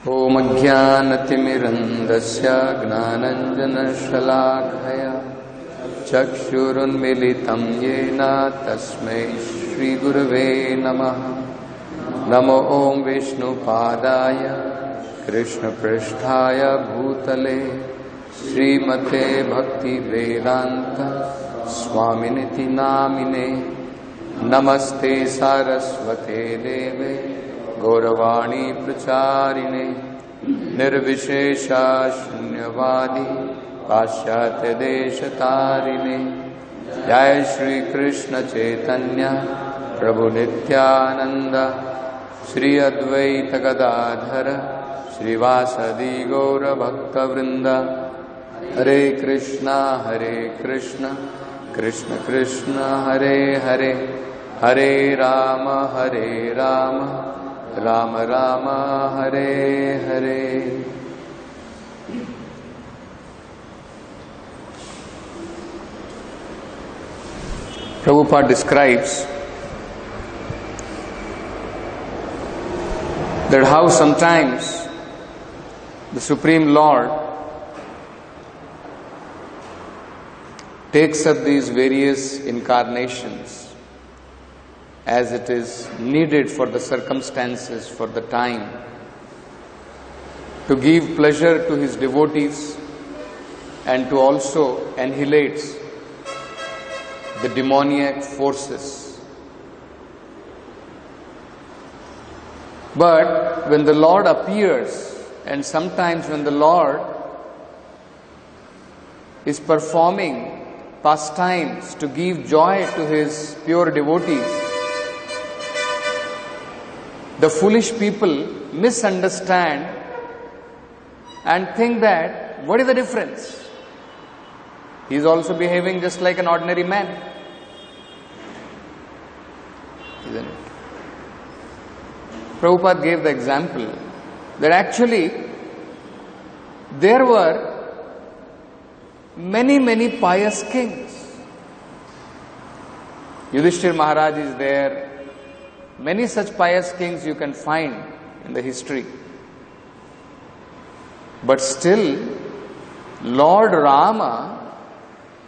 ॐ अज्ञानतिमिरन्धस्य ज्ञानाञ्जनशलाकया चक्षुरुन्मीलितं येन तस्मै श्रीगुरवे नमः। नमो ॐ विष्णुपादाय कृष्णपृष्ठाय भूतले श्रीमते भक्तिवेदान्त स्वामिनिति नामिने। नमस्ते सारस्वते देवे गौरवाणी प्रचारिणे निर्विशेषा शून्यवादी पाश्चात्य देशतारिणे। जय श्री कृष्ण चैतन्य प्रभु नित्यानंद श्री अद्वैत गदाधर श्रीवासदि गौर भक्तवृंद। हरे कृष्ण कृष्ण कृष्ण हरे हरे, हरे Ram Ram Ram Hare Hare. Prabhupada describes that how sometimes the Supreme Lord takes up these various incarnations as it is needed for the circumstances, for the time, to give pleasure to his devotees and to also annihilate the demoniac forces. But when the Lord appears, and sometimes when the Lord is performing pastimes to give joy to his pure devotees, the foolish people misunderstand and think that, what is the difference? He is also behaving just like an ordinary man, isn't it? Prabhupada gave the example that actually there were many pious kings. Yudhishthir Maharaj is there. Many such pious kings you can find in the history. But still, Lord Rama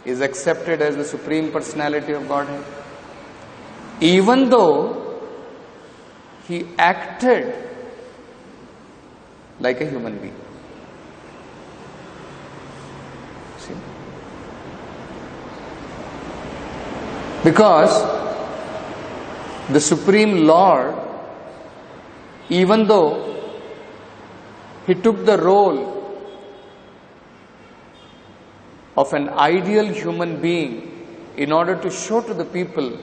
is accepted as the Supreme Personality of Godhead, even though he acted like a human being. See? Because the Supreme Lord, even though he took the role of an ideal human being in order to show to the people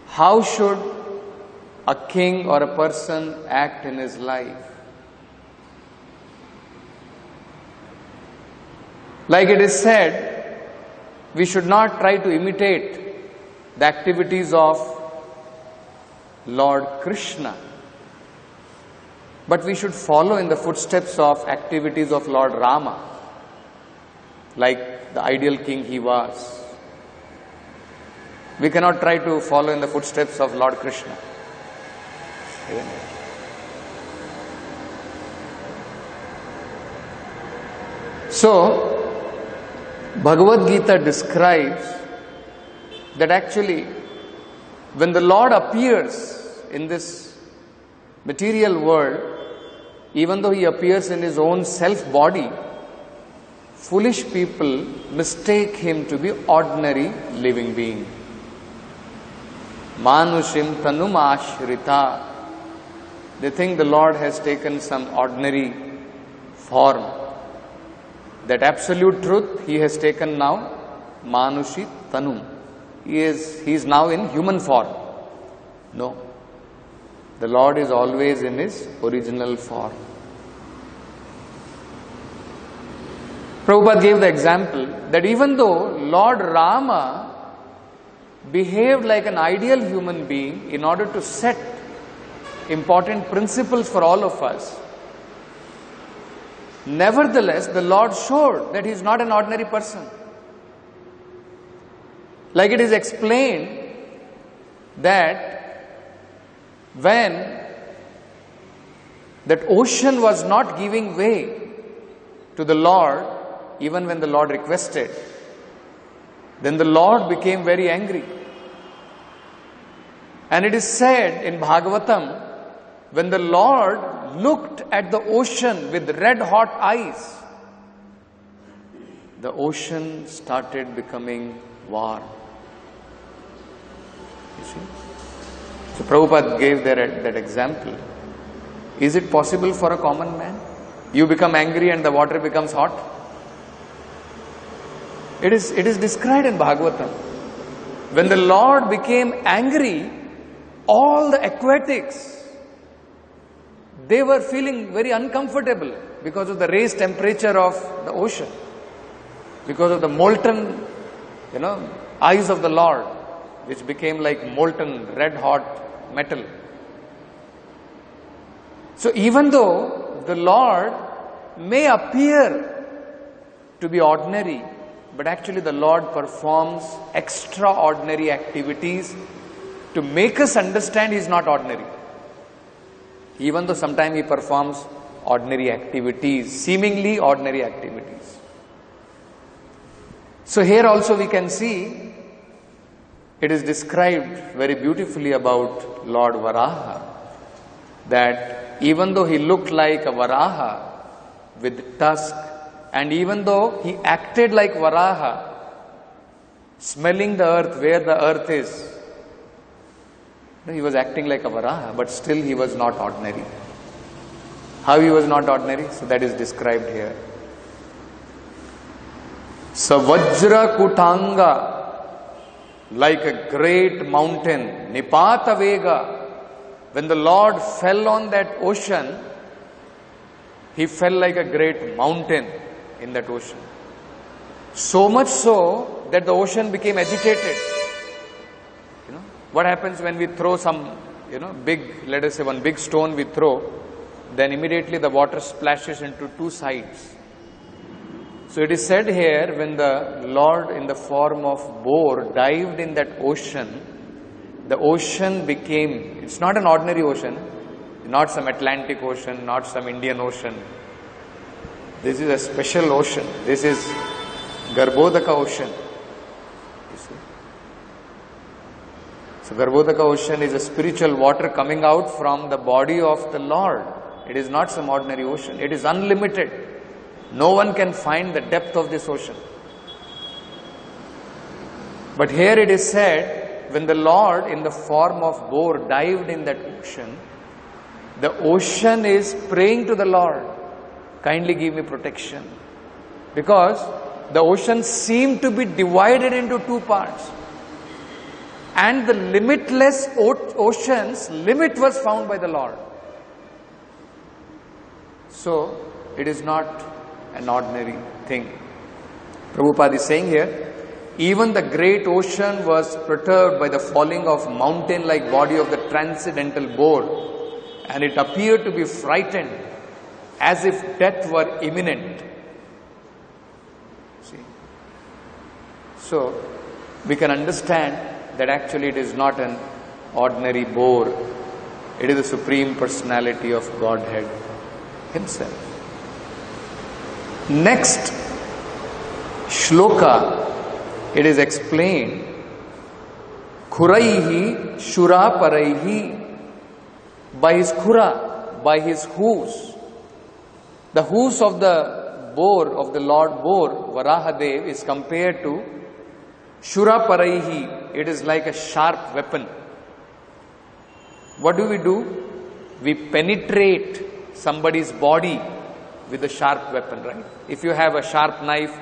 how should a king or a person act in his life. Like it is said, we should not try to imitate the activities of Lord Krishna, but we should follow in the footsteps of activities of Lord Rama, like the ideal king he was. We cannot try to follow in the footsteps of Lord Krishna. So, Bhagavad Gita describes that actually when the Lord appears in this material world, even though he appears in his own self-body, foolish people mistake him to be ordinary living being. Manushim tanum ashrita. They think the Lord has taken some ordinary form. That absolute truth he has taken now, Manushi tanum. He is now in human form. No. The Lord is always in his original form. Prabhupada gave the example that even though Lord Rama behaved like an ideal human being in order to set important principles for all of us, nevertheless the Lord showed that he is not an ordinary person. Like it is explained that when That ocean was not giving way to the Lord even when the Lord requested. Then the Lord became very angry. And it is said in Bhagavatam, when the Lord looked at the ocean with red hot eyes, the ocean started becoming warm. You see? So Prabhupada gave that example. Is it possible for a common man? You become angry and the water becomes hot? It is described in Bhagavatam. When the Lord became angry, all the aquatics, they were feeling very uncomfortable because of the raised temperature of the ocean, because of the molten, eyes of the Lord, which became like molten red hot metal. So even though the Lord may appear to be ordinary, but actually the Lord performs extraordinary activities to make us understand He is not ordinary. Even though sometimes He performs ordinary activities, seemingly ordinary activities. So here also we can see, it is described very beautifully about Lord Varaha, that even though he looked like a Varaha with tusk, and even though he acted like Varaha, smelling the earth where the earth is, he was acting like a Varaha, but still he was not ordinary. How he was not ordinary? So that is described here. Savajra Kutanga, like a great mountain, Nipata Vega. When the Lord fell on that ocean, He fell like a great mountain in that ocean. So much so that the ocean became agitated. What happens when we throw some, big, let us say one big stone we throw, then immediately the water splashes into two sides. So it is said here, when the Lord in the form of boar dived in that ocean, the ocean became, it's not an ordinary ocean, not some Atlantic Ocean, not some Indian Ocean. This is a special ocean. This is Garbhodaka Ocean. You see? So Garbhodaka Ocean is a spiritual water coming out from the body of the Lord. It is not some ordinary ocean. It is unlimited. No one can find the depth of this ocean. But here it is said, when the Lord in the form of boar dived in that ocean, the ocean is praying to the Lord, kindly give me protection. Because the ocean seemed to be divided into two parts. And the limitless ocean's limit was found by the Lord. So, it is not an ordinary thing. Prabhupada is saying here, even the great ocean was perturbed by the falling of mountain-like body of the transcendental boar, and it appeared to be frightened as if death were imminent. See? So, we can understand that actually it is not an ordinary boar. It is the Supreme Personality of Godhead Himself. Next shloka, it is explained, Khuraihi Shura Paraihi, by his khura, by his hooves. The hooves of the boar, of the Lord boar, Varahadev, is compared to Shura Paraihi. It is like a sharp weapon. What do? We penetrate somebody's body with a sharp weapon, right? If you have a sharp knife,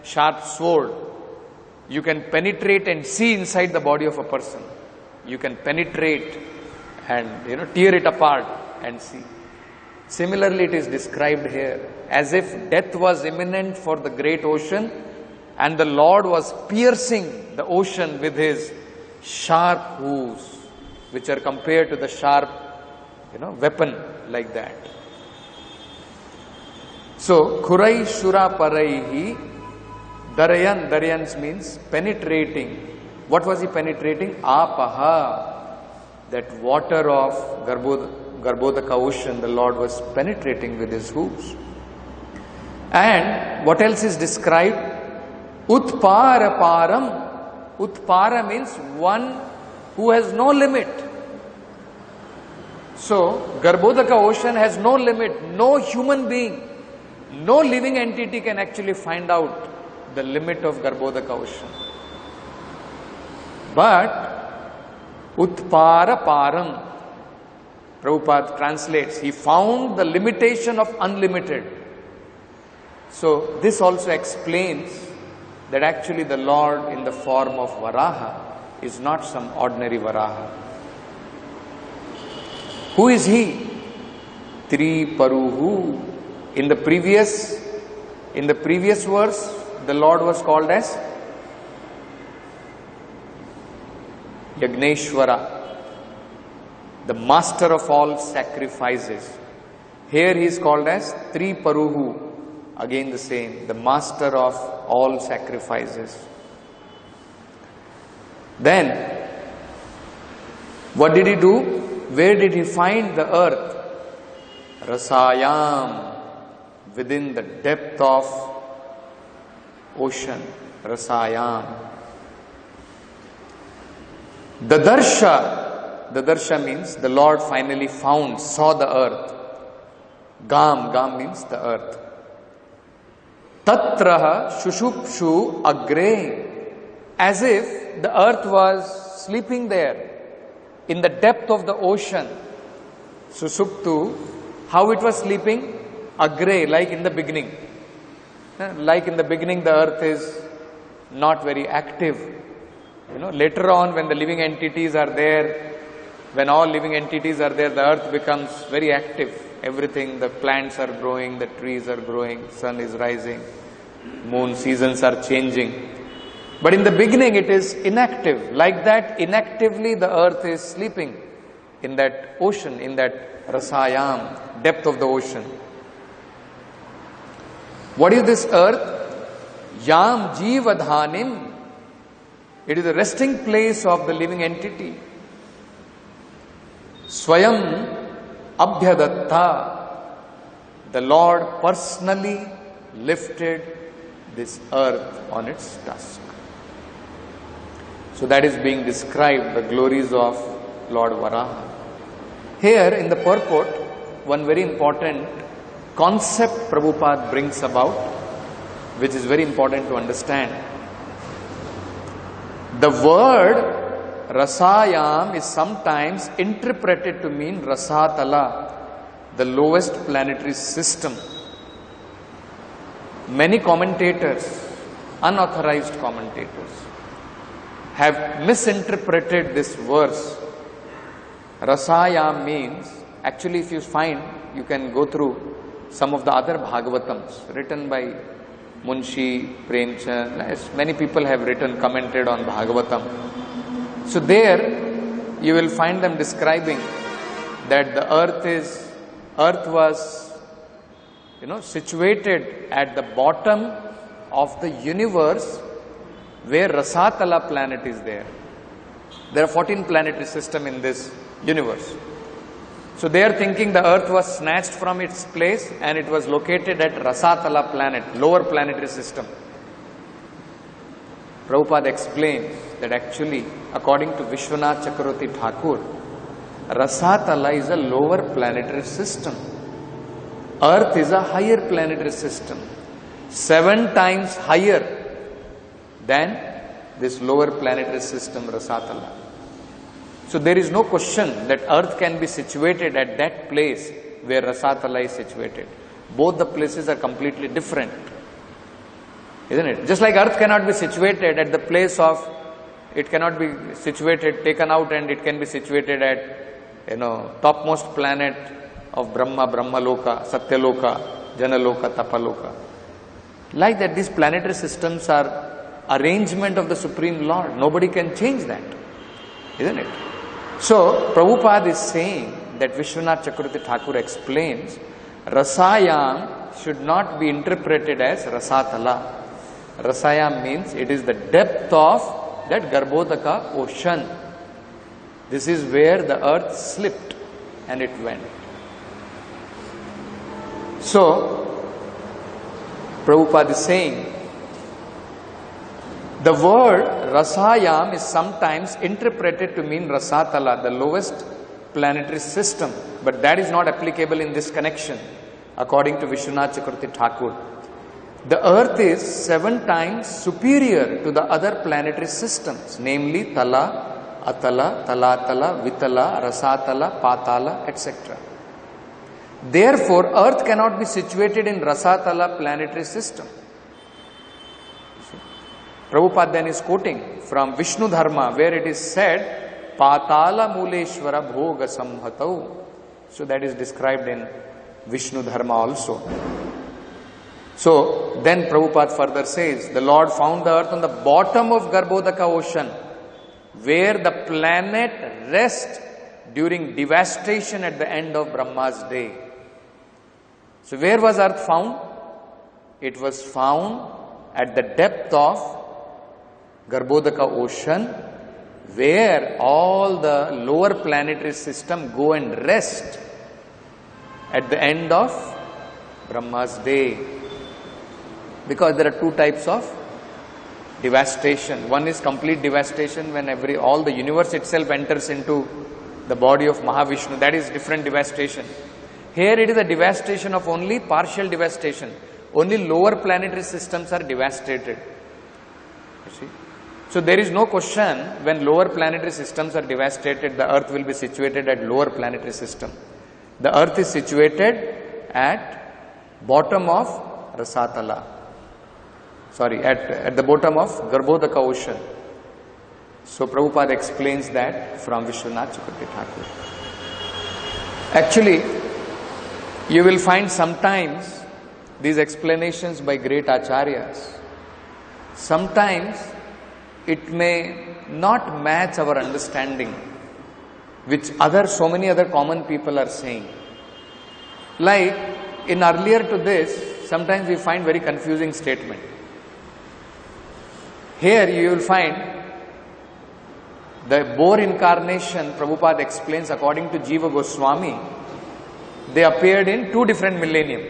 sharp sword, you can penetrate and see inside the body of a person. You can penetrate and tear it apart and see. Similarly, it is described here as if death was imminent for the great ocean, and the Lord was piercing the ocean with His sharp hooves, which are compared to the sharp, weapon like that. So, Khurai Shura Paraihi, Darayans means penetrating. What was he penetrating? Apaha, that water of Garbhodaka ocean, the Lord was penetrating with his hooves. And what else is described? Utpara param. Utpara means one who has no limit. So, Garbhodaka ocean has no limit. No human being, no living entity can actually find out the limit of Garbhodaka ocean. But, Utpara param, Prabhupada translates, he found the limitation of unlimited. So, this also explains that actually the Lord in the form of Varaha is not some ordinary Varaha. Who is he? Triparuhu. In the previous verse, the Lord was called as Yagneshwara, the master of all sacrifices. Here he is called as Triparuhu, again the same, the master of all sacrifices. Then, what did he do? Where did he find the earth? Rasayam, within the depth of ocean. Rasayam. Dadarsha means the Lord finally found, saw the earth. Gam means the earth. Tatraha shushupshu agre, as if the earth was sleeping there in the depth of the ocean. Susuptu, how it was sleeping? Agre, like in the beginning. Like in the beginning, the earth is not very active. Later on, when the living entities are there, when all living entities are there, the earth becomes very active. Everything, the plants are growing, the trees are growing, sun is rising, moon seasons are changing. But in the beginning, it is inactive. Like that, inactively the earth is sleeping in that ocean, in that rasayam, depth of the ocean. What is this earth? Yam jivadhanim. It is the resting place of the living entity. Swayam abhyadatta. The Lord personally lifted this earth on its tusk. So that is being described, the glories of Lord Varaha. Here in the purport, one very important concept Prabhupada brings about, which is very important to understand. The word Rasayam is sometimes interpreted to mean Rasatala, the lowest planetary system. Many commentators, unauthorized commentators, have misinterpreted this verse. Rasayam means, actually if you find, you can go through some of the other Bhagavatams written by Munshi, Premchand, many people have written, commented on Bhagavatam. So there you will find them describing that the earth was situated at the bottom of the universe, where Rasatala planet is there. There are 14 planetary systems in this universe. So they are thinking the earth was snatched from its place and it was located at Rasatala planet, lower planetary system. Prabhupada explains that actually, according to Vishwanath Chakravarti Thakur, Rasatala is a lower planetary system. Earth is a higher planetary system, 7 times higher than this lower planetary system Rasatala. So there is no question that earth can be situated at that place where Rasatala is situated. Both the places are completely different, isn't it? Just like earth cannot be situated at the place of, it cannot be situated, taken out, and it can be situated at, topmost planet of Brahma, Brahmaloka, Satyaloka, Janaloka, Tapaloka. Like that, these planetary systems are arrangement of the Supreme Lord. Nobody can change that, isn't it? So, Prabhupada is saying that Vishwanath Chakravarti Thakur explains, Rasayam should not be interpreted as Rasatala. Rasayam means it is the depth of that Garbhodaka ocean. This is where the earth slipped. and it went. So, Prabhupada is saying, the word Rasayam is sometimes interpreted to mean Rasatala, the lowest planetary system, but that is not applicable in this connection, according to Vishwanath Chakravarti Thakur. The earth is 7 times superior to the other planetary systems, namely Tala, Atala, Talatala, Vitala, Rasatala, Patala, etc. Therefore, earth cannot be situated in Rasatala planetary system. Prabhupada then is quoting from Vishnu Dharma, where it is said, Patala Muleshwara Bhoga Samhatau. So that is described in Vishnu Dharma also. So then Prabhupada further says, the Lord found the earth on the bottom of Garbhodaka ocean, where the planet rests during devastation at the end of Brahma's day. So where was earth found? It was found at the depth of Garbhodaka ocean, where all the lower planetary system go and rest at the end of Brahma's day. Because there are 2 types of devastation. One is complete devastation, when all the universe itself enters into the body of Mahavishnu. That is different devastation. Here it is a devastation of only partial devastation. Only lower planetary systems are devastated. You see? So there is no question, when lower planetary systems are devastated, the earth will be situated at lower planetary system. The earth is situated at bottom of Rasatala. At the bottom of Garbhodaka ocean. So Prabhupada explains that from Vishwanath Chakravarti Thakur. Actually, you will find sometimes these explanations by great acharyas. Sometimes it may not match our understanding, which so many other common people are saying. Like, in earlier to this, sometimes we find very confusing statement. Here you will find the boar incarnation, Prabhupada explains according to Jiva Goswami, they appeared in 2 different millennium.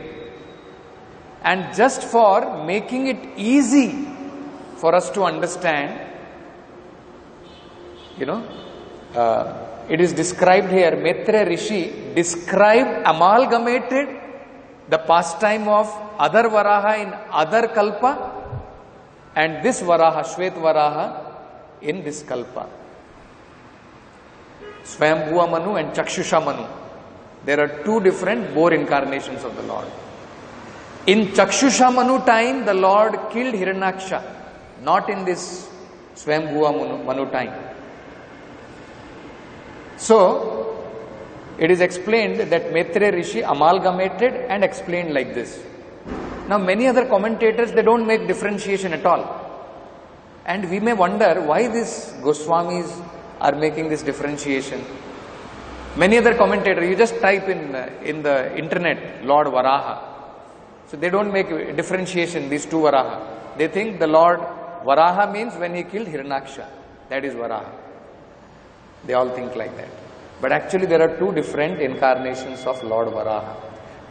And just for making it easy for us to understand, it is described here, Maitre Rishi described, amalgamated the pastime of other Varaha in other Kalpa, and this Varaha, Shvet Varaha, in this Kalpa. Swayambhuva Manu and Chakshusha Manu. There are 2 different boar incarnations of the Lord. In Chakshusha Manu time, the Lord killed Hiranyaksha, not in this Swayambhuva Manu time. So, it is explained that Maitre Rishi amalgamated and explained like this. Now, many other commentators, they don't make differentiation at all. And we may wonder why these Goswamis are making this differentiation. Many other commentators, you just type in the internet, Lord Varaha. So they don't make differentiation, these 2 Varaha. They think the Lord Varaha means when he killed Hiranyaksha. That is Varaha. They all think like that. But actually there are 2 different incarnations of Lord Varaha.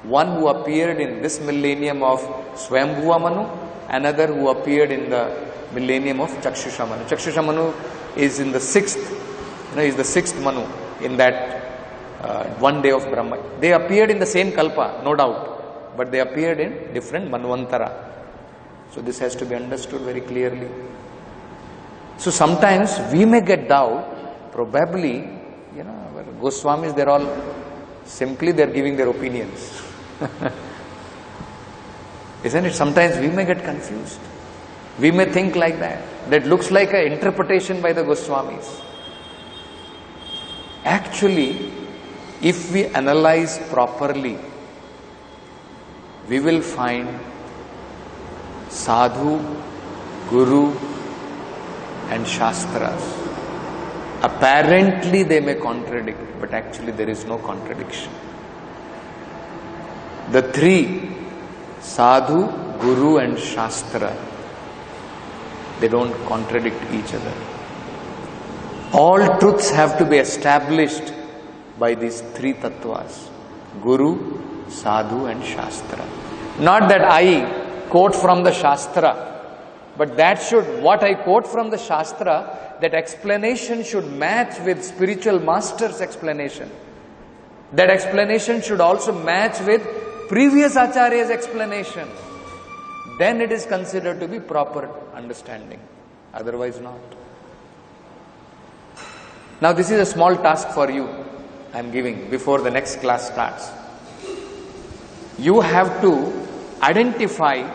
One who appeared in this millennium of Swayambhuva Manu, another who appeared in the millennium of Chakshusha Manu. Chakshusha Manu is in the 6th, is the 6th Manu in that one day of Brahma. They appeared in the same Kalpa, no doubt, but they appeared in different Manvantara. So this has to be understood very clearly. So sometimes we may get doubt, probably, Goswamis, they're all, simply they're giving their opinions. Isn't it? Sometimes we may get confused. We may think like that. That looks like an interpretation by the Goswamis. Actually, if we analyze properly, we will find sadhu, guru and shastras. Apparently they may contradict, but actually there is no contradiction. The 3, sadhu, guru and shastra, they don't contradict each other. All truths have to be established by these three tattvas: Guru, Sadhu and Shastra. Not that I quote from the Shastra, but what I quote from the Shastra, that explanation should match with spiritual master's explanation. That explanation should also match with previous Acharya's explanation. Then it is considered to be proper understanding. Otherwise not. Now this is a small task for you I am giving before the next class starts. You have to identify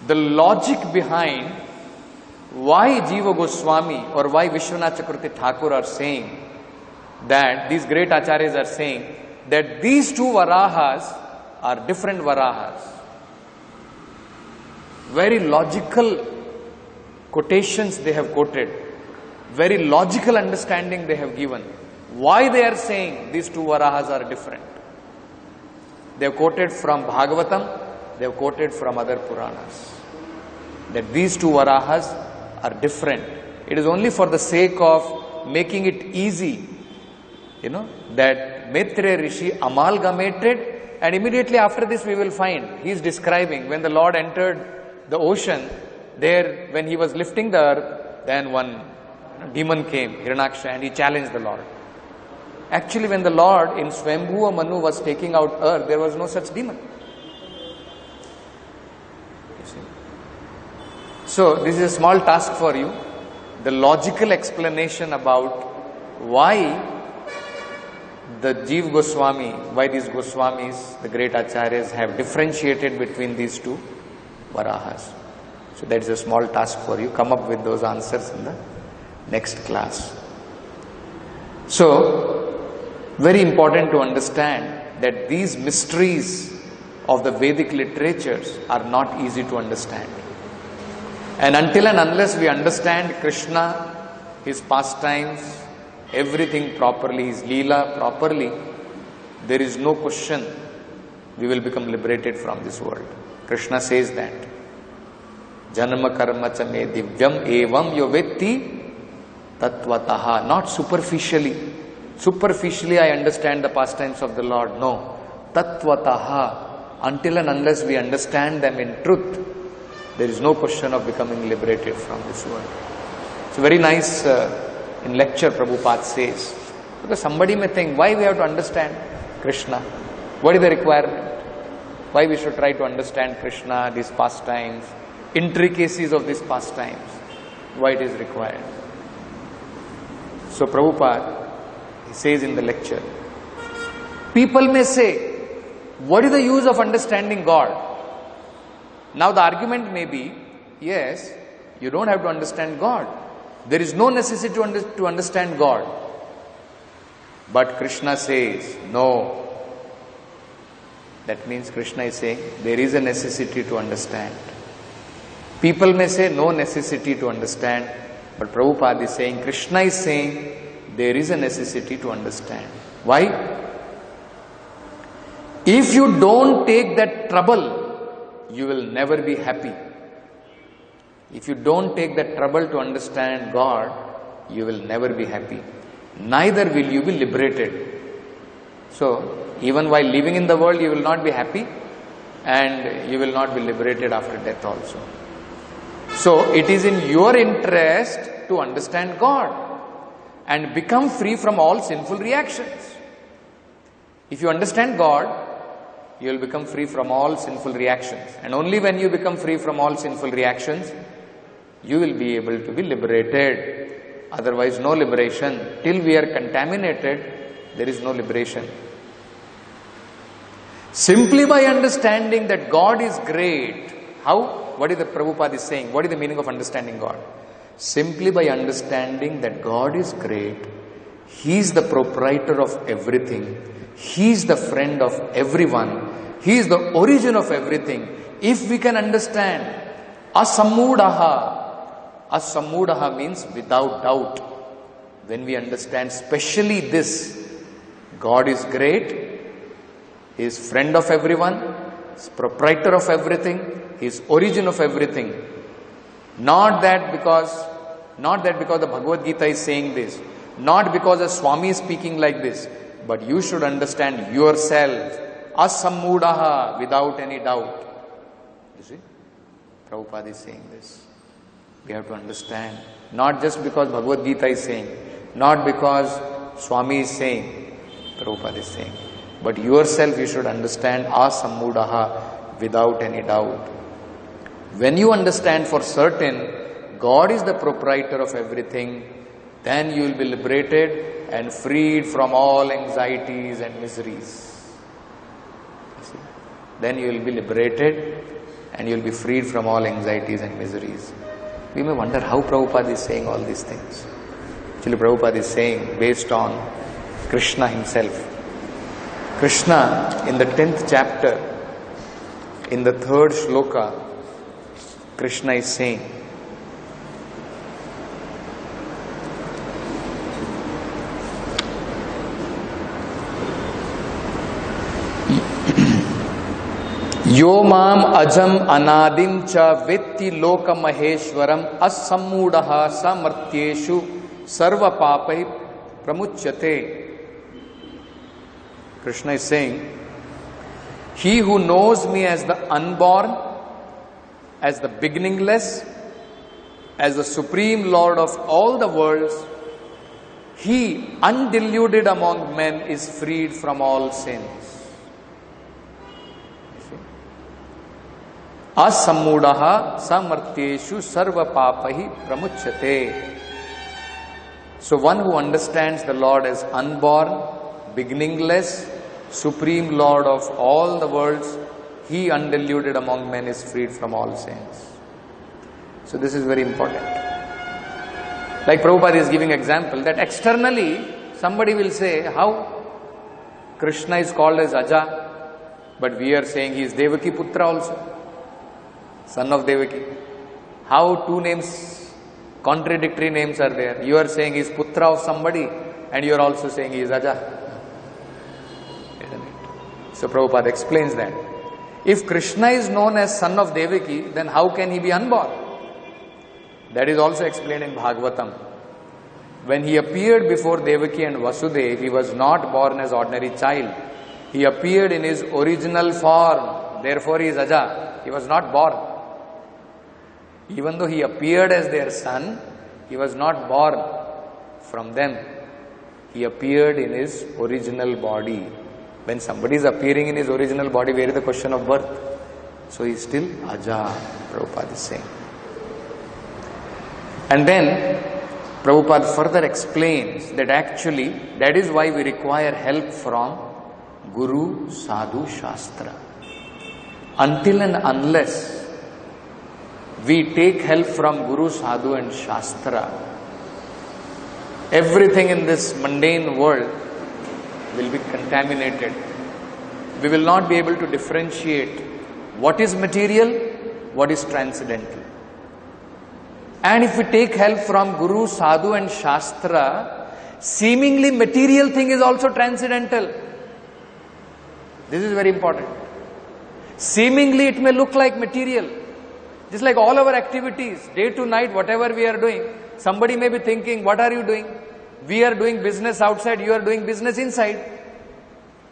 the logic behind why Jiva Goswami or why Vishwanath Chakravarti Thakur are saying that, these great acharyas are saying that these two varahas are different varahas. Very logical quotations they have quoted, very logical understanding they have given. Why they are saying these two varahas are different? They have quoted from Bhagavatam, they have quoted from other Puranas. That these two varahas are different. It is only for the sake of making it easy, that Maitreya Rishi amalgamated, and immediately after this we will find, he is describing when the Lord entered the ocean, there when he was lifting the earth, then one demon came, Hiranyaksha, and he challenged the Lord. Actually, when the Lord in Swambhuva Manu was taking out earth, there was no such demon. You see? So, this is a small task for you. The logical explanation about why the Jiva Goswami, why these Goswamis, the great Acharyas, have differentiated between these two varahas. So, that is a small task for you. Come up with those answers in the next class. So, very important to understand that these mysteries of the Vedic literatures are not easy to understand. And until and unless we understand Krishna, his pastimes, everything properly, his Leela properly, there is no question we will become liberated from this world. Krishna says that. Janma karma cha me divyam evam yo vetti tattvataha. Not superficially. Superficially I understand the pastimes of the Lord. No. Tattvataha. Until and unless we understand them in truth, there is no question of becoming liberated from this world. It's very nice in lecture Prabhupada says, because somebody may think, why we have to understand Krishna? What is the requirement? Why we should try to understand Krishna, these pastimes, intricacies of these pastimes, why it is required. So Prabhupada, he says in the lecture, people may say, what is the use of understanding God? Now the argument may be, yes, you don't have to understand God. There is no necessity to understand God. But Krishna says, no. That means Krishna is saying, there is a necessity to understand. People may say, no necessity to understand. But Prabhupada is saying, Krishna is saying, there is a necessity to understand. Why? If you don't take that trouble, you will never be happy. If you don't take that trouble to understand God, you will never be happy. Neither will you be liberated. So, even while living in the world, you will not be happy, and you will not be liberated after death also. So, it is in your interest to understand God and become free from all sinful reactions. If you understand God, you will become free from all sinful reactions. And only when you become free from all sinful reactions, you will be able to be liberated. Otherwise, no liberation. Till we are contaminated, there is no liberation. Simply by understanding that God is great. How? What is the Prabhupada is saying? What is the meaning of understanding God? Simply by understanding that God is great, He is the proprietor of everything, He is the friend of everyone, He is the origin of everything. If we can understand asammudaha, asammudaha means without doubt. When we understand specially this, God is great, He is friend of everyone, He is proprietor of everything, He is origin of everything. Not that because the Bhagavad Gita is saying this, not because a Swami is speaking like this, But you should understand yourself, asammudaha, without any doubt. You see, Prabhupada is saying this. We have to understand, not just because Bhagavad Gita is saying, not because Swami is saying, Prabhupada is saying, but yourself you should understand, asammudaha, without any doubt. When you understand for certain, God is the proprietor of everything, then you will be liberated and freed from all anxieties and miseries. See? Then you will be liberated and you will be freed from all anxieties and miseries. We may wonder how Prabhupada is saying all these things. Actually, Prabhupada is saying based on Krishna himself. Krishna, in the 10th chapter, in the 3rd shloka, Krishna is saying, Yo mam ajam anadim cha vetti loka maheshwaram asammudaha samartyeshu sarva papai pramuchyate. Krishna is saying, he who knows me as the unborn, as the beginningless, as the supreme Lord of all the worlds, he, undeluded among men, is freed from all sins. Asammudaha samartyeshu sarva papahi pramuchyate. So one who understands the Lord as unborn, beginningless, supreme Lord of all the worlds, he, undeluded among men, is freed from all sins. So this is very important. Like Prabhupada is giving example that externally somebody will say, how Krishna is called as Aja, but we are saying he is Devaki Putra also, son of Devaki. How two names, contradictory names are there? You are saying he is Putra of somebody and you are also saying he is Aja. So Prabhupada explains that. If Krishna is known as son of Devaki, then how can he be unborn? That is also explained in Bhagavatam. When he appeared before Devaki and Vasudeva, he was not born as ordinary child. He appeared in his original form. Therefore he is Aja. He was not born. Even though he appeared as their son, he was not born from them. He appeared in his original body. When somebody is appearing in his original body, where is the question of birth? So he is still Aja, Prabhupada is saying. And then Prabhupada further explains that actually that is why we require help from Guru, Sadhu, Shastra. Until and unless we take help from Guru, Sadhu and Shastra, everything in this mundane world will be contaminated. We will not be able to differentiate what is material, what is transcendental. And if we take help from Guru, Sadhu and Shastra, seemingly material thing is also transcendental. This is very important. Seemingly it may look like material. Just like all our activities, day to night, whatever we are doing, somebody may be thinking, what are you doing? We are doing business outside, you are doing business inside.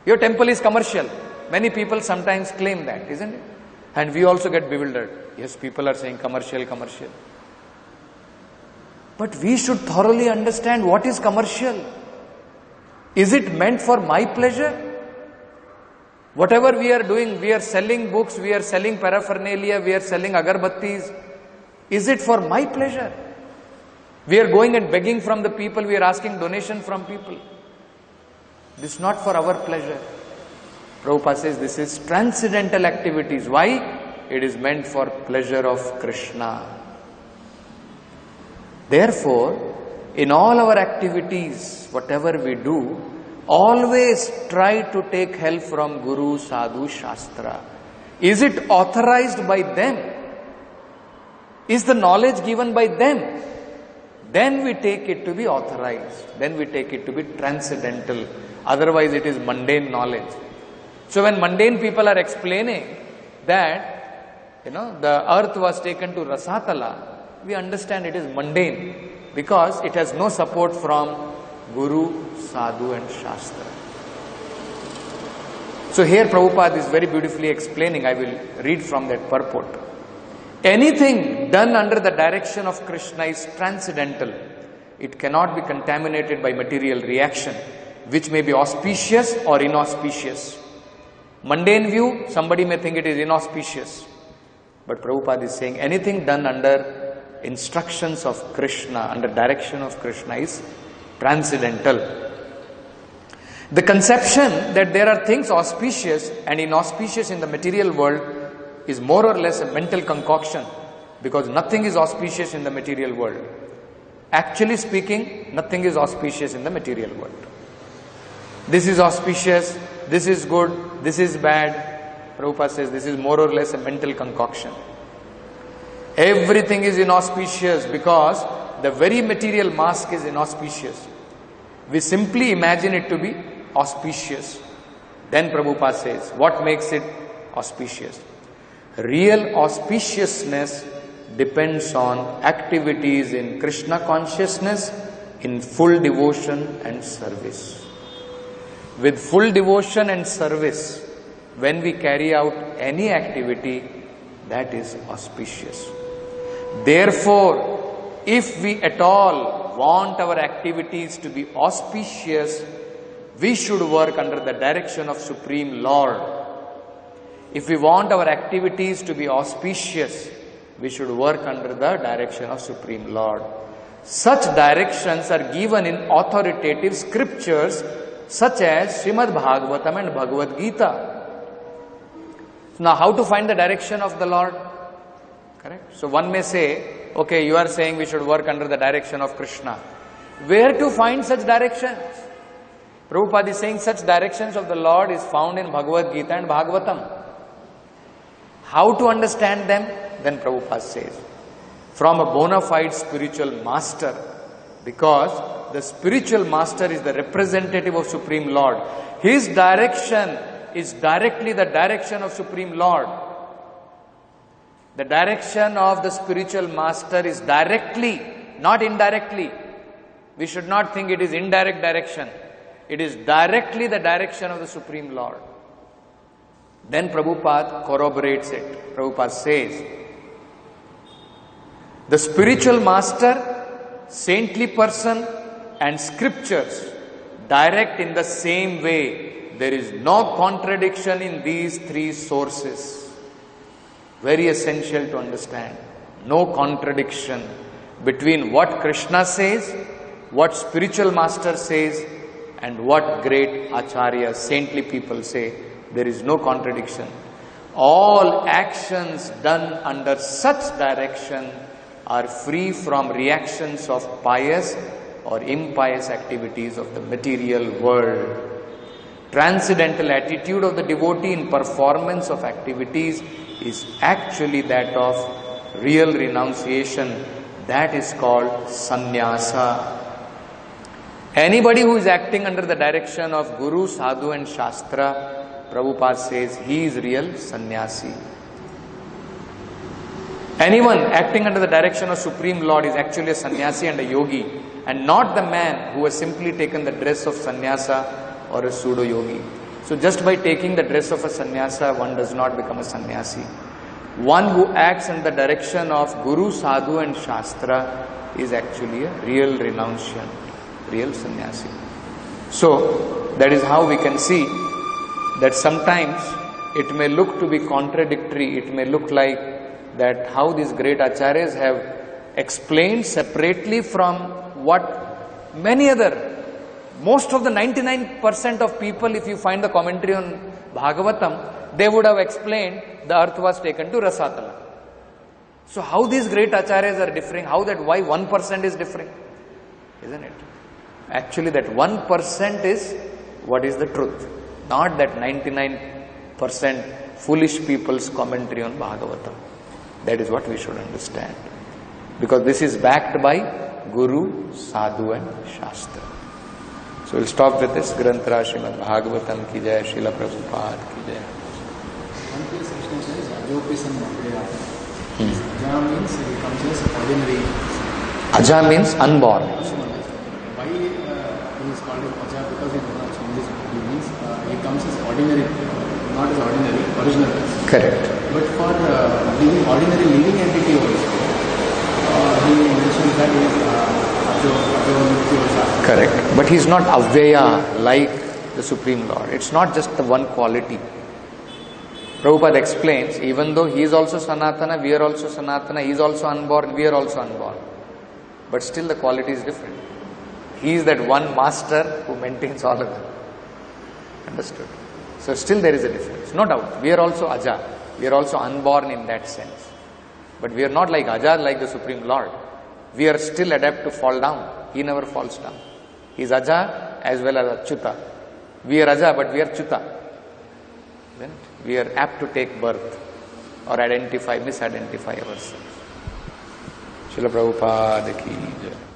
Your temple is commercial. Many people sometimes claim that, isn't it? And we also get bewildered. Yes, people are saying commercial, commercial. But we should thoroughly understand what is commercial. Is it meant for my pleasure? Whatever we are doing, we are selling books, we are selling paraphernalia, we are selling agarbattis. Is it for my pleasure? We are going and begging from the people, we are asking donation from people. This is not for our pleasure. Prabhupada says this is transcendental activities. Why? It is meant for pleasure of Krishna. Therefore, in all our activities, whatever we do, always try to take help from Guru, Sadhu, Shastra. Is it authorized by them? Is the knowledge given by them? Then we take it to be authorized. Then we take it to be transcendental. Otherwise it is mundane knowledge. So when mundane people are explaining that, the earth was taken to Rasatala, we understand it is mundane because it has no support from Guru, Sadhu and Shastra. So here Prabhupada is very beautifully explaining. I will read from that purport. Anything done under the direction of Krishna is transcendental. It cannot be contaminated by material reaction, which may be auspicious or inauspicious. Mundane view, somebody may think it is inauspicious. But Prabhupada is saying anything done under instructions of Krishna, under direction of Krishna is transcendental. The conception that there are things auspicious and inauspicious in the material world is more or less a mental concoction, because nothing is auspicious in the material world. Actually speaking, nothing is auspicious in the material world. This is auspicious, this is good, this is bad. Prabhupada says this is more or less a mental concoction. Everything is inauspicious because the very material mask is inauspicious. We simply imagine it to be auspicious. Then Prabhupada says, what makes it auspicious? Real auspiciousness depends on activities in Krishna consciousness, in full devotion and service. With full devotion and service, when we carry out any activity, that is auspicious. Therefore, if we at all want our activities to be auspicious, we should work under the direction of Supreme Lord. If we want our activities to be auspicious, we should work under the direction of Supreme Lord. Such directions are given in authoritative scriptures such as Srimad Bhagavatam and Bhagavad Gita. Now, how to find the direction of the Lord? Correct? So one may say, okay, you are saying we should work under the direction of Krishna. Where to find such directions? Prabhupada is saying such directions of the Lord is found in Bhagavad Gita and Bhagavatam. How to understand them? Then Prabhupada says, from a bona fide spiritual master, because the spiritual master is the representative of Supreme Lord. His direction is directly the direction of Supreme Lord. The direction of the spiritual master is directly, not indirectly. We should not think it is indirect direction. It is directly the direction of the Supreme Lord. Then Prabhupada corroborates it. Prabhupada says, the spiritual master, saintly person and scriptures direct in the same way. There is no contradiction in these three sources. Very essential to understand. No contradiction between what Krishna says, what spiritual master says, and what great acharyas, saintly people say. There is no contradiction. All actions done under such direction are free from reactions of pious or impious activities of the material world. Transcendental attitude of the devotee in performance of activities is actually that of real renunciation. That is called sannyasa. Anybody who is acting under the direction of Guru, Sadhu and Shastra, Prabhupada says he is real sannyasi. Anyone acting under the direction of Supreme Lord is actually a sannyasi and a yogi, and not the man who has simply taken the dress of sannyasa or a pseudo yogi. So just by taking the dress of a sannyasa, one does not become a sannyasi. One who acts in the direction of Guru, Sadhu and Shastra is actually a real renunciant, real sannyasi. So that is how we can see that sometimes it may look to be contradictory, it may look like that how these great acharyas have explained separately from what many other, most of the 99% of people, if you find the commentary on Bhagavatam, they would have explained the earth was taken to Rasatala. So how these great acharyas are differing, how that, why 1% is differing, isn't it? Actually that 1% is what is the truth, not that 99% foolish people's commentary on Bhagavatam. That is what we should understand. Because this is backed by Guru, Sadhu and Shastra. So we'll stop with this. Granthra Srimad Bhagavatam ki jai, Srila Prabhupada ki jai. One place Krishna says, Ajopisam Mapriya. Aja means he comes as ordinary. Aja means unborn. Why he is called Aja? Because he does not this means he comes as ordinary, not as ordinary, original. Correct. But for living ordinary living entity also, he mentions that he is correct. But he is not Avyaya like the Supreme Lord. It's not just the one quality. Prabhupada explains, even though he is also Sanatana, we are also Sanatana, he is also unborn, we are also unborn. But still the quality is different. He is that one master who maintains all of them. Understood? So still there is a difference. No doubt. We are also Aja. We are also unborn in that sense. But we are not like Aja, like the Supreme Lord. We are still adept to fall down. He never falls down. He is Aja as well as Achyuta. We are Aja, but we are Achyuta. We are apt to take birth or misidentify ourselves. Srila Prabhupada ki jai.